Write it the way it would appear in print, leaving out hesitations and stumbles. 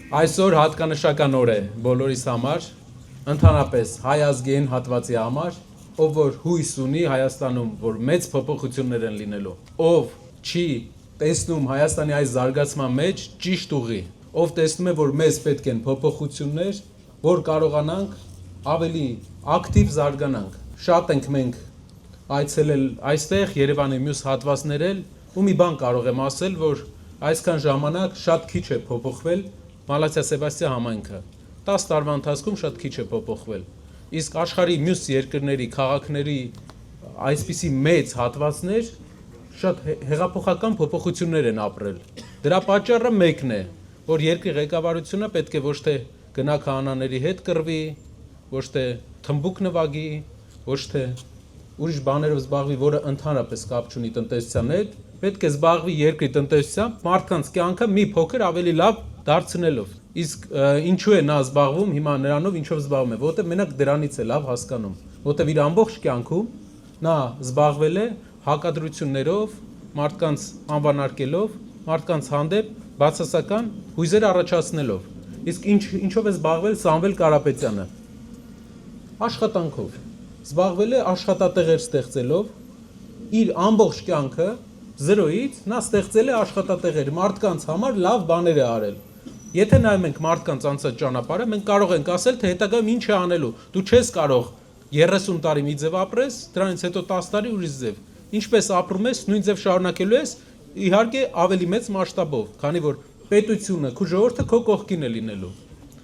Այսօր հատկանշական օր է բոլորիս համար, ընդհանրապես հայ ազգային հատվածի համար, ով որ հույս ունի Հայաստանում, որ մեծ փոփոխություններ են լինելու, ով չի տեսնում Հայաստանի այս զարգացման մեջ ճիշտ ուղի, ով տեսնում է, որ մեզ պետք են փոփոխություններ, որ կարողանանք ավելի ակտիվ զարգանանք։ Շատ ենք մենք այցելել այստեղ Երևանի մյուս հատվածներ էլ, ու մի բան կարող եմ ասել, որ այսքան ժամանակ շատ քիչ է փոփոխվել Մալաթիա Սեբաստիա համայնքը 10 տարվա ընթացքում շատ քիչ է փոփոխվել, իսկ աշխարհի մյուս երկրների, քաղաքների այսպիսի մեծ հատվածներ շատ հեղափոխական փոփոխություններ են ապրել։ Դրա պատճառը մեկն է, որ երկրի ղեկավարությունը պետք է ոչ թե գնա քահանաների հետ կռվի, ոչ թե թմբուկ նվագի, ոչ թե ուրիշ բաներով զբաղվի, որը ընդհանրապես կապ չունի տնտեսության հետ, պետք է զբաղվի երկրի տնտեսությամբ, մարդկանց կյանքը մի փոքր ավելի լավ դարձնելով։ Իսկ ինչու է նա զբաղվում հիմա նրանով, ինչով զբաղվում է, որտեղ մենակ դրանից է լավ հասկանում, որտեղ իր ամբողջ կյանքում նա զբաղվել է հակադրություններով, մարդկանց անվանարկելով, մարդկանց հանդեպ բացասական հույզեր առաջացնելով։ Իսկ ինչով է զբաղվել Սամվել Կարապետյանը։ Աշխատանքով զբաղվել է աշխատատեղեր ստեղծելով, իր ամբողջ կյանքը զրոյից նա ստեղծել է աշխատատեղեր, մարդկանց համար լավ բաներ է արել։ Եթե նայում ենք մարդկանց անցած ճանապարհը, մենք կարող ենք ասել, թե հետագայում ինչ է անելու։ Դու չես կարող 30 տարի մի ձև ապրես, դրանից հետո 10 տարի ուրիշ ձև։ Ինչպես ապրում ես, նույն ձև շարունակելու ես, իհարկե ավելի մեծ մասշտաբով, քանի որ պետությունը, քո ժողովուրդը քո կողքին է լինելու։